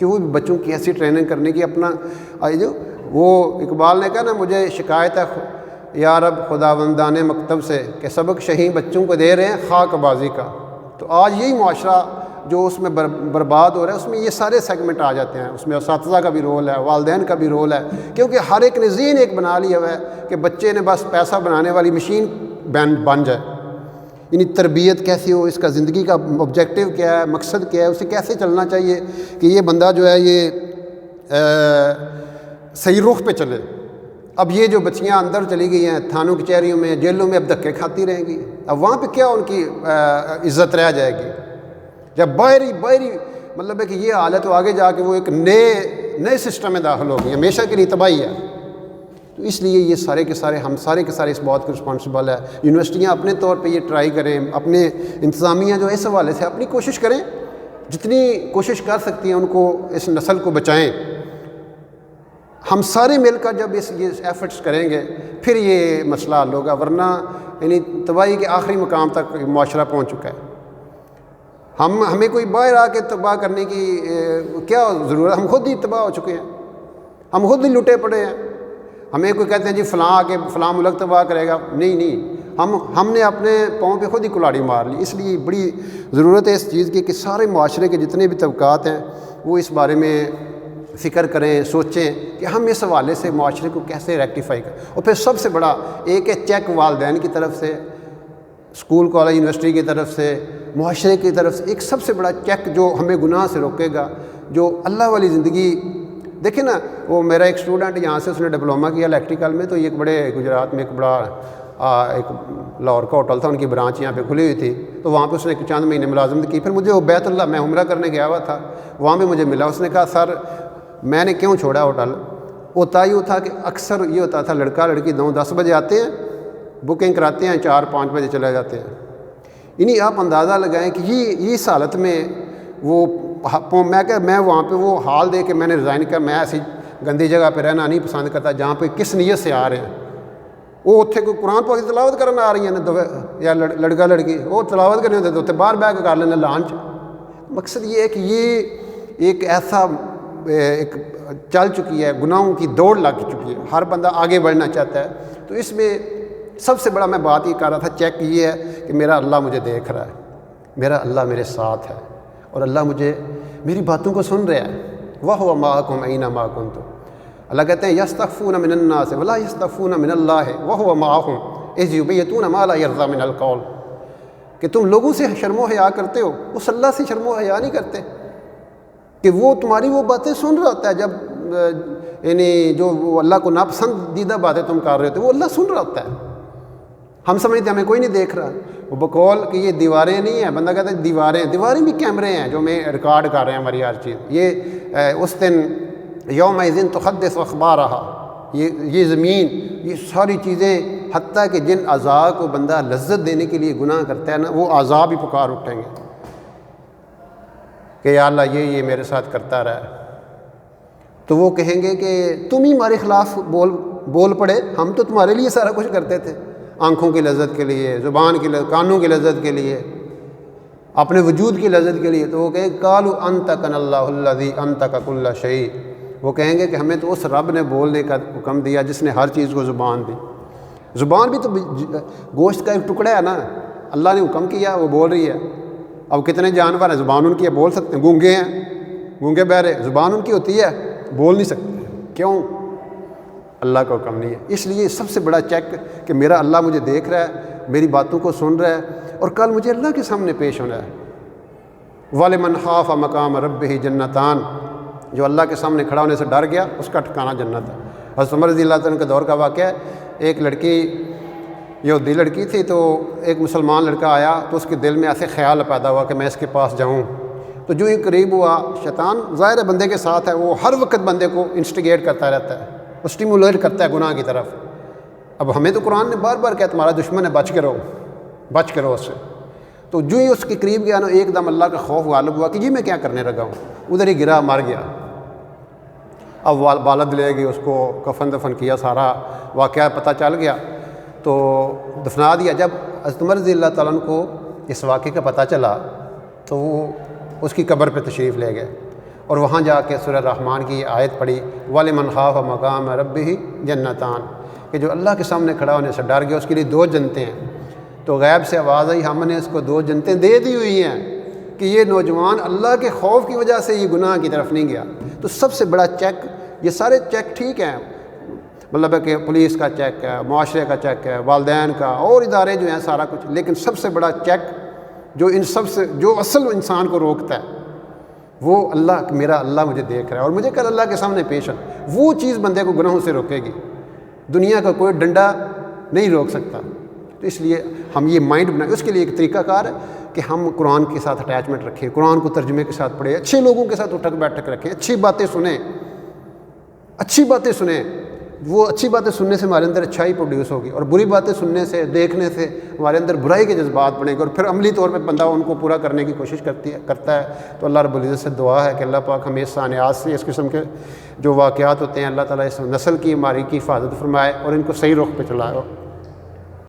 کہ وہ بچوں کی ایسی ٹریننگ کرنے کی اپنا جو وہ اقبال نے کہا نا مجھے شکایت ہے یا رب خداوندان مکتب سے کہ سبق شہیں بچوں کو دے رہے ہیں خاک بازی کا۔ تو آج یہی معاشرہ جو اس میں برباد ہو رہا ہے اس میں یہ سارے سیگمنٹ آ جاتے ہیں، اس میں اساتذہ کا بھی رول ہے، والدین کا بھی رول ہے، کیونکہ ہر ایک نے ذہن ایک بنا لیا ہوا ہے کہ بچے نے بس پیسہ بنانے والی مشین بن جائے، یعنی تربیت کیسی ہو، اس کا زندگی کا آبجیکٹیو کیا ہے، مقصد کیا ہے، اسے کیسے چلنا چاہیے کہ یہ بندہ جو ہے یہ صحیح رخ پہ چلے۔ اب یہ جو بچیاں اندر چلی گئی ہیں تھانوں کچہریوں میں، جیلوں میں، اب دھکے کھاتی رہیں گی، اب وہاں پہ کیا ان کی عزت رہ جائے گی؟ جب باہری مطلب ہے کہ یہ حالت تو آگے جا کے وہ ایک نئے سسٹم میں داخل ہو گئی، ہمیشہ کے لیے تباہی ہے۔ تو اس لیے یہ سارے کے سارے ہم سارے کے سارے اس بات کو رسپانسبل ہے۔ یونیورسٹیاں اپنے طور پہ یہ ٹرائی کریں، اپنے انتظامیہ جو اس حوالے سے اپنی کوشش کریں، جتنی کوشش کر سکتی ہیں ان کو اس نسل کو بچائیں۔ ہم سارے مل کر جب یہ ایفرٹس کریں گے پھر یہ مسئلہ حل ہوگا، ورنہ یعنی تباہی کے آخری مقام تک معاشرہ پہنچ چکا ہے۔ ہمیں کوئی باہر آ کے تباہ کرنے کی کیا ضرورت؟ ہم خود ہی تباہ ہو چکے ہیں، ہم خود ہی لٹے پڑے ہیں۔ ہمیں کوئی کہتے ہیں جی فلاں آ کے فلاں ملک تباہ کرے گا، نہیں، ہم نے اپنے پاؤں پہ خود ہی کلاڑی مار لی۔ اس لیے بڑی ضرورت ہے اس چیز کی کہ سارے معاشرے کے جتنے بھی طبقات ہیں وہ اس بارے میں فکر کریں، سوچیں کہ ہم اس حوالے سے معاشرے کو کیسے ریکٹیفائی کریں۔ اور پھر سب سے بڑا ایک ہے چیک والدین کی طرف سے، اسکول کالج یونیورسٹی کی طرف سے، معاشرے کی طرف سے ایک سب سے بڑا چیک جو ہمیں گناہ سے روکے گا، جو اللہ والی زندگی۔ دیکھیں نا، وہ میرا ایک اسٹوڈنٹ یہاں سے اس نے ڈپلومہ کیا الیکٹریکل میں، تو یہ ایک بڑے گجرات میں ایک بڑا ایک لاہور کا ہوٹل تھا، ان کی برانچ یہاں پہ کھلی ہوئی تھی، تو وہاں پہ اس نے چند مہینے ملازمت کی۔ پھر مجھے وہ بیت اللہ، میں عمرہ کرنے گیا ہوا تھا، وہاں پہ مجھے ملا، اس نے کہا سر میں نے کیوں چھوڑا ہوٹل؟ ہوتا ہی تھا کہ اکثر یہ ہوتا تھا لڑکا لڑکی 9-10 بجے آتے ہیں، بکنگ کراتے ہیں، 4-5 بجے چلے جاتے ہیں۔ یعنی آپ اندازہ لگائیں کہ یہ اس حالت میں وہ میں وہاں پہ وہ حال دے کے میں نے ریزائن کیا۔ میں ایسی گندی جگہ پہ رہنا نہیں پسند کرتا جہاں پہ کس نیت سے آ رہے ہیں۔ وہ اتنے کوئی قرآن پاک کی تلاوت کرنا آ رہی ہیں یا لڑکا لڑکی، وہ تلاوت کرنے ہوتے تو باہر بیٹھ کے کر لینا لانچ۔ مقصد یہ ہے کہ یہ ایک ایسا ایک چل چکی ہے، گناہوں کی دوڑ لگ چکی ہے، ہر بندہ آگے بڑھنا چاہتا ہے۔ تو اس میں سب سے بڑا میں بات یہ کر رہا تھا، چیک یہ ہے کہ میرا اللہ مجھے دیکھ رہا ہے، میرا اللہ میرے ساتھ ہے، اور اللہ مجھے میری باتوں کو سن رہا ہے۔ وَهُوَ مَعَكُمْ أَيْنَمَا كُنتُمْ۔ اللہ کہتے ہیں یستخفون من الناس ولا یستخفون من اللہ وهو معهم اذ یبیتون ما لا یرضی من القول، کہ تم لوگوں سے شرم و حیا کرتے ہو، اس اللہ سے شرم و حیا نہیں کرتے کہ وہ تمہاری وہ باتیں سن رہا ہوتا ہے، جب یعنی جو وہ اللہ کو ناپسندیدہ باتیں تم کر رہے ہوتے وہ اللہ سن رہا ہوتا ہے۔ ہم سمجھتے ہیں ہمیں کوئی نہیں دیکھ رہا، وہ بقول کہ یہ دیواریں نہیں ہیں، بندہ کہتا ہے دیواریں بھی کیمرے ہیں جو میں ریکارڈ کر رہے ہیں ہماری ہر چیز۔ یہ اس دن یومئذ تحدث اخبارہا، یہ زمین، یہ ساری چیزیں، حتیٰ کہ جن اعضاء کو بندہ لذت دینے کے لیے گناہ کرتا ہے نا، وہ اعضاء بھی پکار اٹھیں گے کہ یا اللہ یہ میرے ساتھ کرتا رہا ہے۔ تو وہ کہیں گے کہ تم ہی ہمارے خلاف بول پڑے، ہم تو تمہارے لیے سارا کچھ کرتے تھے، آنکھوں کی لذت کے لیے، زبان کی لذت، کانوں کی لذت کے لیے، اپنے وجود کی لذت کے لیے۔ تو وہ کہیں قالوا انطقنا اللہ الذی انطق کل شیء، وہ کہیں گے کہ ہمیں تو اس رب نے بولنے کا حکم دیا جس نے ہر چیز کو زبان دی۔ زبان بھی تو گوشت کا ایک ٹکڑا ہے نا، اللہ نے حکم کیا وہ بول رہی ہے۔ اب کتنے جانور ہیں زبان ان کی ہے، بول سکتے ہیں، گونگے ہیں، گونگے بہرے، زبان ان کی ہوتی ہے، بول نہیں سکتے، کیوں؟ اللہ کا حکم نہیں ہے۔ اس لیے سب سے بڑا چیک کہ میرا اللہ مجھے دیکھ رہا ہے، میری باتوں کو سن رہا ہے، اور کل مجھے اللہ کے سامنے پیش ہونا ہے۔ وَلِمَنْ خَافَ مَقَامَ رَبِّهِ جَنَّتَانِ، جو اللہ کے سامنے کھڑا ہونے سے ڈر گیا اس کا ٹھکانہ جنت ہے۔ حضرت عمر رضی اللہ عنہ کے دور کا واقعہ ہے، ایک لڑکی یہودی لڑکی تھی، تو ایک مسلمان لڑکا آیا تو اس کے دل میں ایسے خیال پیدا ہوا کہ میں اس کے پاس جاؤں۔ تو جو ہی قریب ہوا، شیطان ظاہر ہے بندے کے ساتھ ہے، وہ ہر وقت بندے کو انسٹیگیٹ کرتا رہتا ہے، اسٹیمولیٹ کرتا ہے گناہ کی طرف۔ اب ہمیں تو قرآن نے بار بار کہا تمہارا دشمن ہے، بچ کے رہو اس سے۔ تو جو ہی اس کے قریب گیا نا، ایک دم اللہ کا خوف غالب ہوا کہ جی میں کیا کرنے لگا ہوں، ادھر ہی گرا، مر گیا۔ اب والد لے گئی، اس کو کفن دفن کیا، سارا واقعہ پتہ چل گیا تو دفنا دیا۔ جب حضرت عمر رضی اللہ تعالیٰ عنہ کو اس واقعے کا پتہ چلا تو وہ اس کی قبر پہ تشریف لے گئے۔ اور وہاں جا کے سورہ رحمان کی یہ آیت پڑھی وَلِمَنْ خَافَ مَقَامَ رَبِّهِ جَنَّتَانِ، کہ جو اللہ کے سامنے کھڑا ہونے سے ڈر گیا اس کے لیے 2 جنتیں ہیں۔ تو غیب سے آواز آئی، ہم نے اس کو 2 جنتیں دے دی ہوئی ہیں کہ یہ نوجوان اللہ کے خوف کی وجہ سے یہ گناہ کی طرف نہیں گیا۔ تو سب سے بڑا چیک، یہ سارے چیک ٹھیک ہیں، مطلب ہے کہ پولیس کا چیک ہے، معاشرے کا چیک ہے، والدین کا اور ادارے جو ہیں سارا کچھ، لیکن سب سے بڑا چیک جو ان سب سے جو اصل انسان کو روکتا ہے وہ اللہ، میرا اللہ مجھے دیکھ رہا ہے اور مجھے کل اللہ کے سامنے پیش ہے، وہ چیز بندے کو گناہوں سے روکے گی۔ دنیا کا کوئی ڈنڈا نہیں روک سکتا۔ تو اس لیے ہم یہ مائنڈ بنائیں، اس کے لیے ایک طریقہ کار ہے کہ ہم قرآن کے ساتھ اٹیچمنٹ رکھیں، قرآن کو ترجمے کے ساتھ پڑھیں، اچھے لوگوں کے ساتھ اٹھک بیٹھک رکھیں، اچھی باتیں سنیں، اچھی باتیں سنیں۔ وہ اچھی باتیں سننے سے ہمارے اندر اچھائی پروڈیوس ہوگی، اور بری باتیں سننے سے، دیکھنے سے ہمارے اندر برائی کے جذبات بڑھیں گے، اور پھر عملی طور پہ بندہ ان کو پورا کرنے کی کوشش کرتا ہے۔ تو اللہ رب العزت سے دعا ہے کہ اللہ پاک ہمیں اس صانعات سے، اس قسم کے جو واقعات ہوتے ہیں، اللہ تعالیٰ اس نسل کی، ہماری کی حفاظت فرمائے اور ان کو صحیح رخ پہ چلائے۔